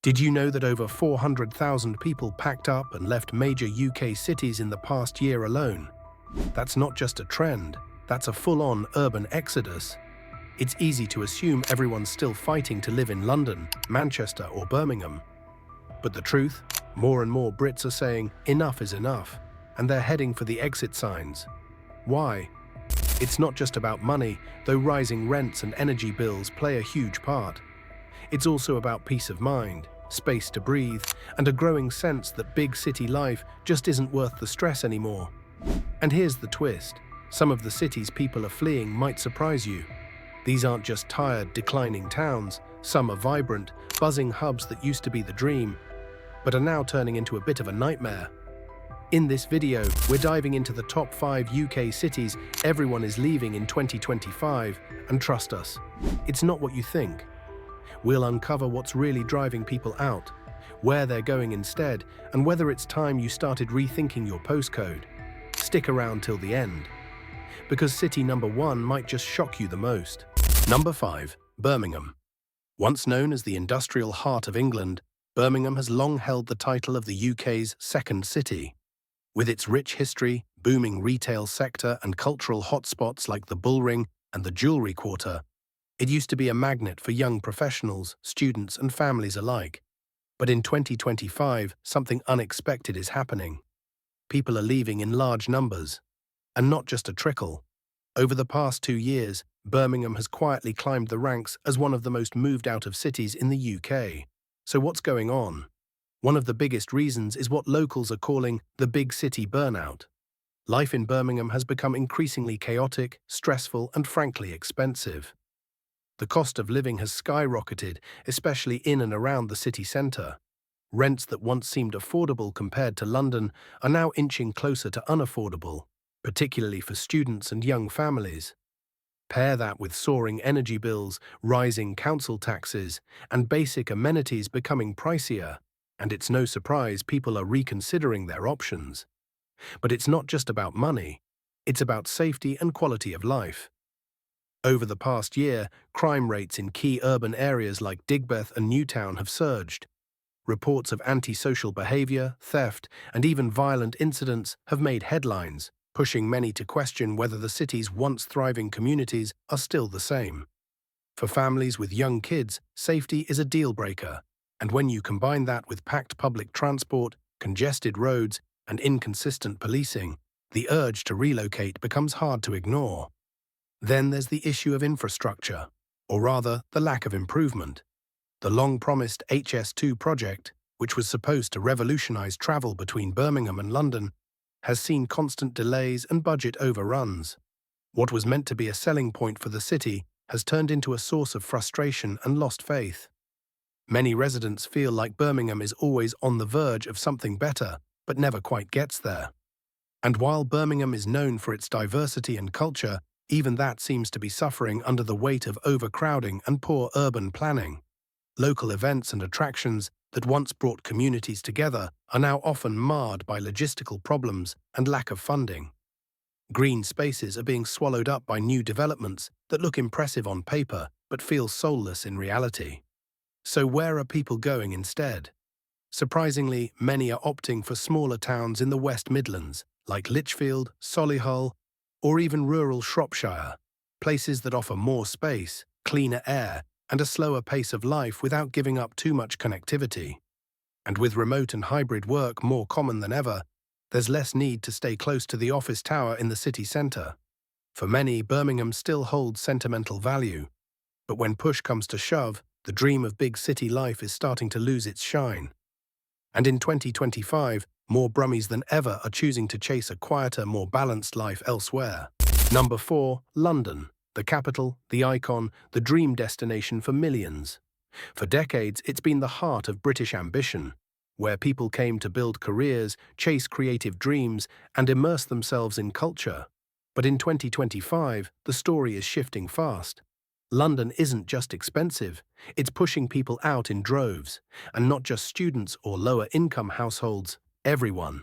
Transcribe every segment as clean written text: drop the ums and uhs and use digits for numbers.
Did you know that over 400,000 people packed up and left major UK cities in the past year alone? That's not just a trend, that's a full-on urban exodus. It's easy to assume everyone's still fighting to live in London, Manchester or Birmingham. But the truth, more and more Brits are saying enough is enough, and they're heading for the exit signs. Why? It's not just about money, though rising rents and energy bills play a huge part. It's also about peace of mind, space to breathe, and a growing sense that big city life just isn't worth the stress anymore. And here's the twist. Some of the cities people are fleeing might surprise you. These aren't just tired, declining towns. Some are vibrant, buzzing hubs that used to be the dream, but are now turning into a bit of a nightmare. In this video, we're diving into the top 5 UK cities everyone is leaving in 2025, and trust us, it's not what you think. We'll uncover what's really driving people out, where they're going instead, and whether it's time you started rethinking your postcode. Stick around till the end, because city number 1 might just shock you the most. Number 5. Birmingham. Once known as the industrial heart of England, Birmingham has long held the title of the UK's second city. With its rich history, booming retail sector, and cultural hotspots like the Bullring and the Jewellery Quarter, it used to be a magnet for young professionals, students, and families alike. But in 2025, something unexpected is happening. People are leaving in large numbers, and not just a trickle. Over the past 2 years, Birmingham has quietly climbed the ranks as one of the most moved out of cities in the UK. So what's going on? One of the biggest reasons is what locals are calling the big city burnout. Life in Birmingham has become increasingly chaotic, stressful, and frankly expensive. The cost of living has skyrocketed, especially in and around the city centre. Rents that once seemed affordable compared to London are now inching closer to unaffordable, particularly for students and young families. Pair that with soaring energy bills, rising council taxes, and basic amenities becoming pricier, and it's no surprise people are reconsidering their options. But it's not just about money, it's about safety and quality of life. Over the past year, crime rates in key urban areas like Digbeth and Newtown have surged. Reports of antisocial behaviour, theft, and even violent incidents have made headlines, pushing many to question whether the city's once thriving communities are still the same. For families with young kids, safety is a deal-breaker, and when you combine that with packed public transport, congested roads, and inconsistent policing, the urge to relocate becomes hard to ignore. Then there's the issue of infrastructure, or rather, the lack of improvement. The long-promised HS2 project, which was supposed to revolutionise travel between Birmingham and London, has seen constant delays and budget overruns. What was meant to be a selling point for the city has turned into a source of frustration and lost faith. Many residents feel like Birmingham is always on the verge of something better, but never quite gets there. And while Birmingham is known for its diversity and culture, even that seems to be suffering under the weight of overcrowding and poor urban planning. Local events and attractions that once brought communities together are now often marred by logistical problems and lack of funding. Green spaces are being swallowed up by new developments that look impressive on paper but feel soulless in reality. So where are people going instead? Surprisingly, many are opting for smaller towns in the West Midlands, like Lichfield, Solihull, or even rural Shropshire, places that offer more space, cleaner air, and a slower pace of life without giving up too much connectivity. And with remote and hybrid work more common than ever, there's less need to stay close to the office tower in the city centre. For many, Birmingham still holds sentimental value, but when push comes to shove, the dream of big city life is starting to lose its shine. And in 2025, more Brummies than ever are choosing to chase a quieter, more balanced life elsewhere. Number 4. London. The capital, the icon, the dream destination for millions. For decades, it's been the heart of British ambition, where people came to build careers, chase creative dreams, and immerse themselves in culture. But in 2025, the story is shifting fast. London isn't just expensive, it's pushing people out in droves, and not just students or lower-income households, everyone.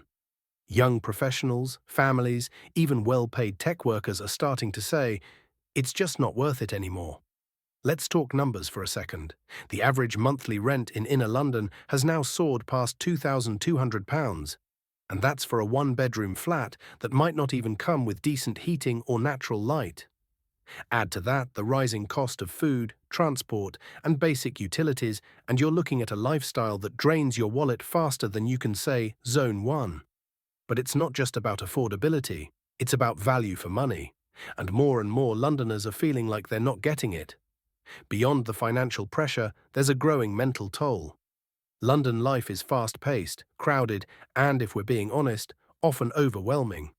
Young professionals, families, even well-paid tech workers are starting to say, it's just not worth it anymore. Let's talk numbers for a second. The average monthly rent in inner London has now soared past £2,200, and that's for a one-bedroom flat that might not even come with decent heating or natural light. Add to that the rising cost of food, transport, and basic utilities, and you're looking at a lifestyle that drains your wallet faster than you can say Zone 1. But it's not just about affordability, it's about value for money. And more Londoners are feeling like they're not getting it. Beyond the financial pressure, there's a growing mental toll. London life is fast-paced, crowded, and, if we're being honest, often overwhelming.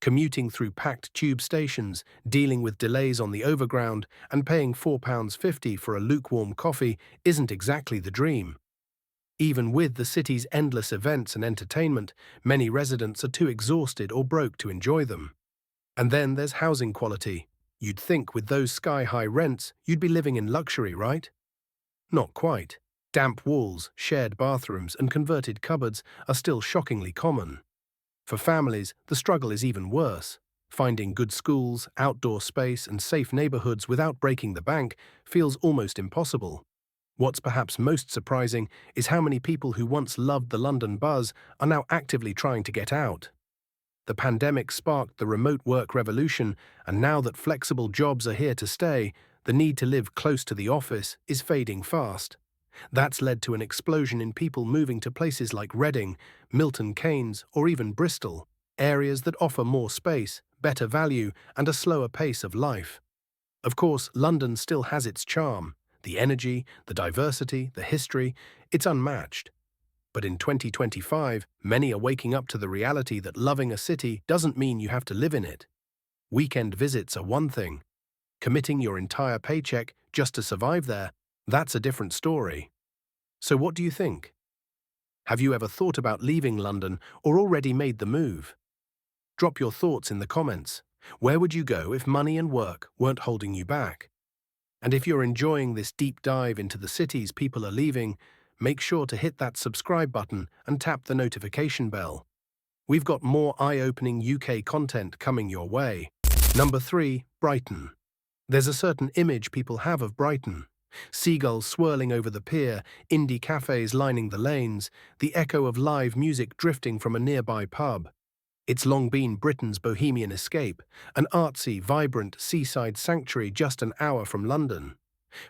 Commuting through packed tube stations, dealing with delays on the overground, and paying £4.50 for a lukewarm coffee isn't exactly the dream. Even with the city's endless events and entertainment, many residents are too exhausted or broke to enjoy them. And then there's housing quality. You'd think with those sky-high rents, you'd be living in luxury, right? Not quite. Damp walls, shared bathrooms, and converted cupboards are still shockingly common. For families, the struggle is even worse. Finding good schools, outdoor space, and safe neighborhoods without breaking the bank feels almost impossible. What's perhaps most surprising is how many people who once loved the London buzz are now actively trying to get out. The pandemic sparked the remote work revolution, and now that flexible jobs are here to stay, the need to live close to the office is fading fast. That's led to an explosion in people moving to places like Reading, Milton Keynes, or even Bristol, areas that offer more space, better value, and a slower pace of life. Of course, London still has its charm. The energy, the diversity, the history, it's unmatched. But in 2025, many are waking up to the reality that loving a city doesn't mean you have to live in it. Weekend visits are one thing. Committing your entire paycheck just to survive there, that's a different story. So what do you think? Have you ever thought about leaving London or already made the move? Drop your thoughts in the comments. Where would you go if money and work weren't holding you back? And if you're enjoying this deep dive into the cities people are leaving, make sure to hit that subscribe button and tap the notification bell. We've got more eye-opening UK content coming your way. Number 3, Brighton. There's a certain image people have of Brighton. Seagulls swirling over the pier, indie cafes lining the lanes, the echo of live music drifting from a nearby pub. It's long been Britain's bohemian escape, an artsy, vibrant seaside sanctuary just an hour from London.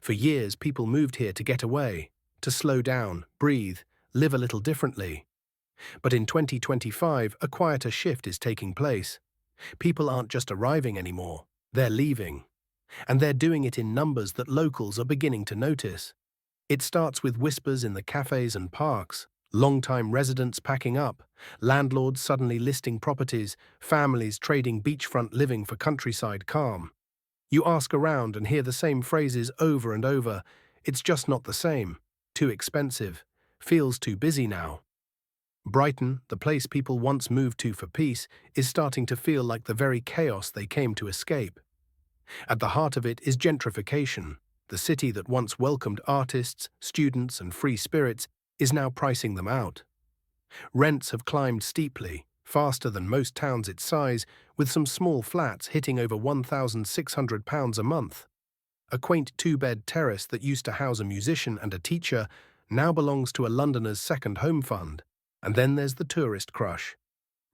For years, people moved here to get away, to slow down, breathe, live a little differently. But in 2025, a quieter shift is taking place. People aren't just arriving anymore, they're leaving. And they're doing it in numbers that locals are beginning to notice. It starts with whispers in the cafes and parks, long-time residents packing up, landlords suddenly listing properties, families trading beachfront living for countryside calm. You ask around and hear the same phrases over and over. It's just not the same. Too expensive. Feels too busy now. Brighton, the place people once moved to for peace, is starting to feel like the very chaos they came to escape. At the heart of it is gentrification. The city that once welcomed artists, students, and free spirits is now pricing them out. Rents have climbed steeply, faster than most towns its size, with some small flats hitting over £1,600 a month. A quaint two-bed terrace that used to house a musician and a teacher now belongs to a Londoner's second home fund. And then there's the tourist crush.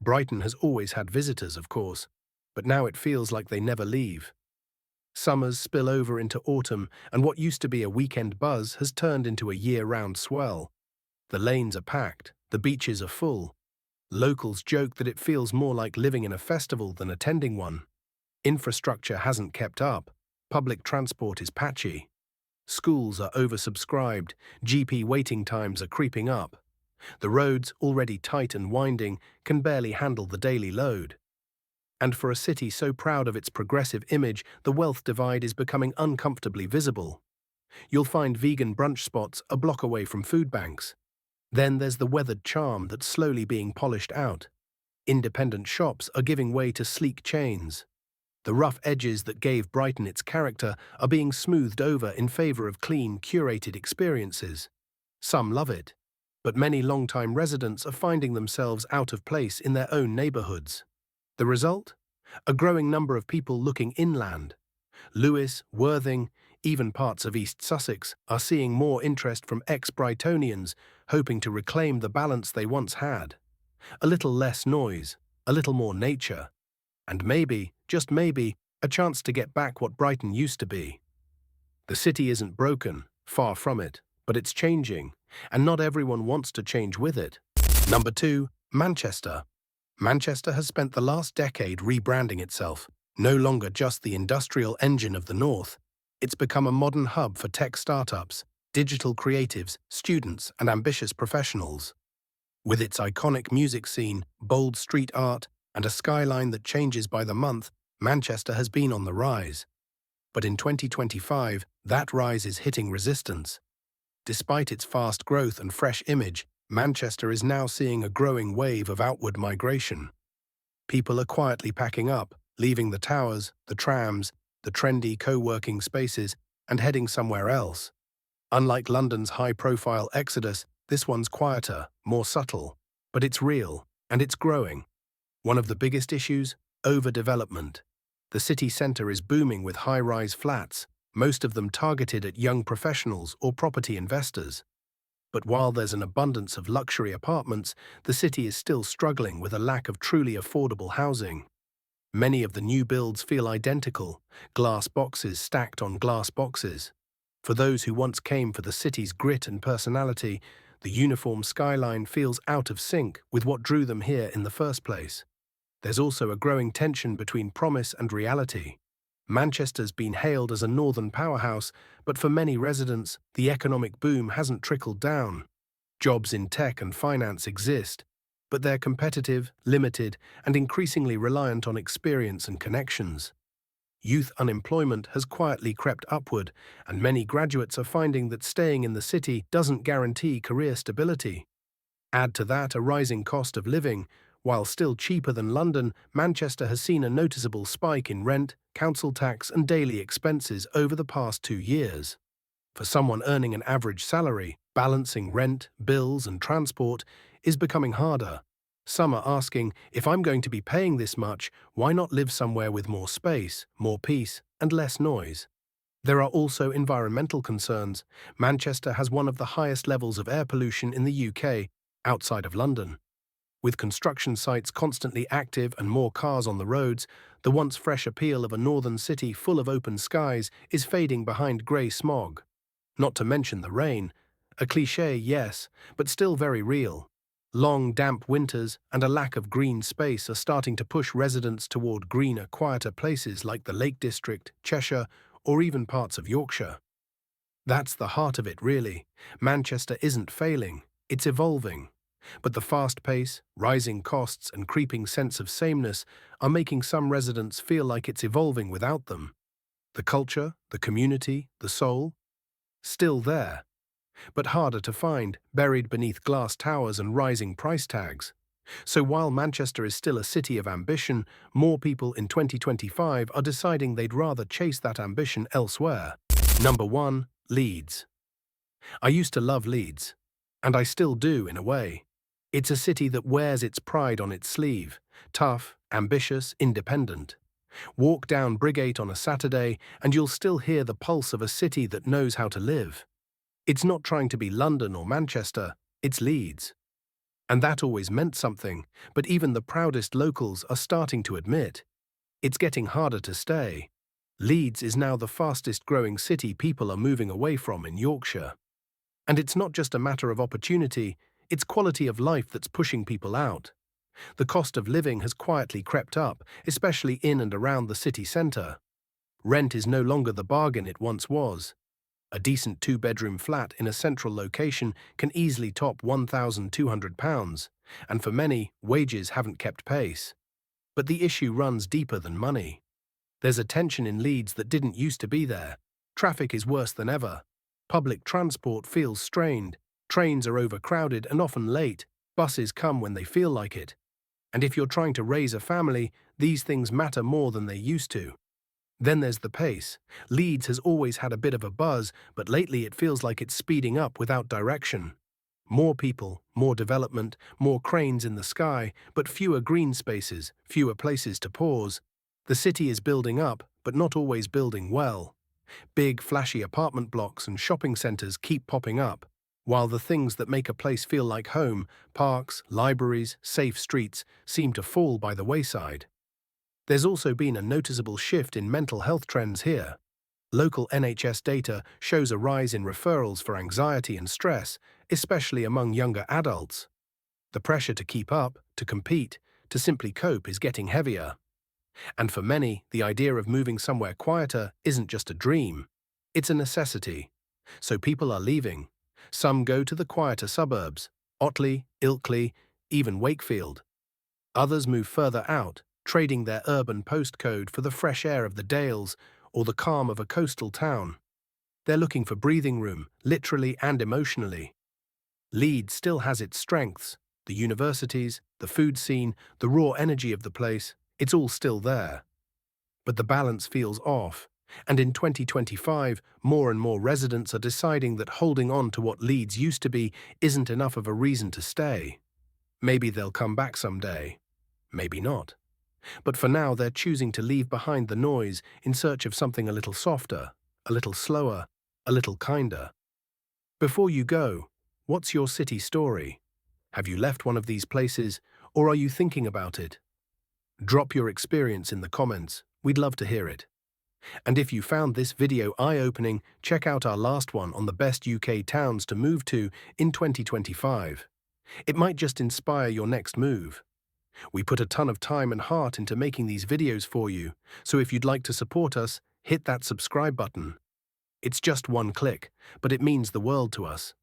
Brighton has always had visitors, of course, but now it feels like they never leave. Summers spill over into autumn, and what used to be a weekend buzz has turned into a year-round swell. The lanes are packed, the beaches are full. Locals joke that it feels more like living in a festival than attending one. Infrastructure hasn't kept up. Public transport is patchy. Schools are oversubscribed. GP waiting times are creeping up. The roads, already tight and winding, can barely handle the daily load. And for a city so proud of its progressive image, the wealth divide is becoming uncomfortably visible. You'll find vegan brunch spots a block away from food banks. Then there's the weathered charm that's slowly being polished out. Independent shops are giving way to sleek chains. The rough edges that gave Brighton its character are being smoothed over in favor of clean, curated experiences. Some love it, but many long-time residents are finding themselves out of place in their own neighborhoods. The result? A growing number of people looking inland. Lewes, Worthing, Even parts of East Sussex are seeing more interest from ex-Brightonians hoping to reclaim the balance they once had. A little less noise, a little more nature, and maybe, just maybe, a chance to get back what Brighton used to be. The city isn't broken, far from it, but it's changing, and not everyone wants to change with it. Number 2, Manchester. Manchester has spent the last decade rebranding itself, no longer just the industrial engine of the north. It's become a modern hub for tech startups, digital creatives, students, and ambitious professionals. With its iconic music scene, bold street art, and a skyline that changes by the month, Manchester has been on the rise. But in 2025, that rise is hitting resistance. Despite its fast growth and fresh image, Manchester is now seeing a growing wave of outward migration. People are quietly packing up, leaving the towers, the trams, the trendy co-working spaces, and heading somewhere else. Unlike London's high-profile exodus, this one's quieter, more subtle. But it's real, and it's growing. One of the biggest issues? Overdevelopment. The city centre is booming with high-rise flats, most of them targeted at young professionals or property investors. But while there's an abundance of luxury apartments, the city is still struggling with a lack of truly affordable housing. Many of the new builds feel identical, glass boxes stacked on glass boxes. For those who once came for the city's grit and personality, the uniform skyline feels out of sync with what drew them here in the first place. There's also a growing tension between promise and reality. Manchester's been hailed as a northern powerhouse, but for many residents, the economic boom hasn't trickled down. Jobs in tech and finance exist, but they're competitive, limited, and increasingly reliant on experience and connections. Youth unemployment has quietly crept upward, and many graduates are finding that staying in the city doesn't guarantee career stability. Add to that a rising cost of living. While still cheaper than London, Manchester has seen a noticeable spike in rent, council tax, and daily expenses over the past 2 years. For someone earning an average salary, balancing rent, bills, and transport is becoming harder. Some are asking, if I'm going to be paying this much, why not live somewhere with more space, more peace, and less noise? There are also environmental concerns. Manchester has one of the highest levels of air pollution in the UK, outside of London. With construction sites constantly active and more cars on the roads, the once fresh appeal of a northern city full of open skies is fading behind grey smog. Not to mention the rain. A cliché, yes, but still very real. Long, damp winters and a lack of green space are starting to push residents toward greener, quieter places like the Lake District, Cheshire, or even parts of Yorkshire. That's the heart of it, really. Manchester isn't failing, it's evolving. But the fast pace, rising costs, and creeping sense of sameness are making some residents feel like it's evolving without them. The culture, the community, the soul? Still there, but harder to find, buried beneath glass towers and rising price tags. So while Manchester is still a city of ambition, more people in 2025 are deciding they'd rather chase that ambition elsewhere. Number 1, Leeds. I used to love Leeds, and I still do in a way. It's a city that wears its pride on its sleeve, tough, ambitious, independent. Walk down Brighton on a Saturday and you'll still hear the pulse of a city that knows how to live. It's not trying to be London or Manchester, it's Leeds. And that always meant something, but even the proudest locals are starting to admit it's getting harder to stay. Leeds is now the fastest growing city people are moving away from in Yorkshire. And it's not just a matter of opportunity, it's quality of life that's pushing people out. The cost of living has quietly crept up, especially in and around the city centre. Rent is no longer the bargain it once was. A decent 2-bedroom flat in a central location can easily top £1,200, and for many, wages haven't kept pace. But the issue runs deeper than money. There's a tension in Leeds that didn't used to be there. Traffic is worse than ever. Public transport feels strained. Trains are overcrowded and often late. Buses come when they feel like it. And if you're trying to raise a family, these things matter more than they used to. Then there's the pace. Leeds has always had a bit of a buzz, but lately it feels like it's speeding up without direction. More people, more development, more cranes in the sky, but fewer green spaces, fewer places to pause. The city is building up, but not always building well. Big, flashy apartment blocks and shopping centres keep popping up, while the things that make a place feel like home, parks, libraries, safe streets, seem to fall by the wayside. There's also been a noticeable shift in mental health trends here. Local NHS data shows a rise in referrals for anxiety and stress, especially among younger adults. The pressure to keep up, to compete, to simply cope is getting heavier. And for many, the idea of moving somewhere quieter isn't just a dream. It's a necessity. So people are leaving. Some go to the quieter suburbs, Otley, Ilkley, even Wakefield. Others move further out, trading their urban postcode for the fresh air of the Dales or the calm of a coastal town. They're looking for breathing room, literally and emotionally. Leeds still has its strengths, the universities, the food scene, the raw energy of the place, it's all still there. But the balance feels off, and in 2025, more and more residents are deciding that holding on to what Leeds used to be isn't enough of a reason to stay. Maybe they'll come back someday. Maybe not. But for now, they're choosing to leave behind the noise in search of something a little softer, a little slower, a little kinder. Before you go, what's your city story? Have you left one of these places, or are you thinking about it? Drop your experience in the comments. We'd love to hear it. And if you found this video eye-opening, check out our last one on the best UK towns to move to in 2025. It might just inspire your next move. We put a ton of time and heart into making these videos for you, so if you'd like to support us, hit that subscribe button. It's just one click, but it means the world to us.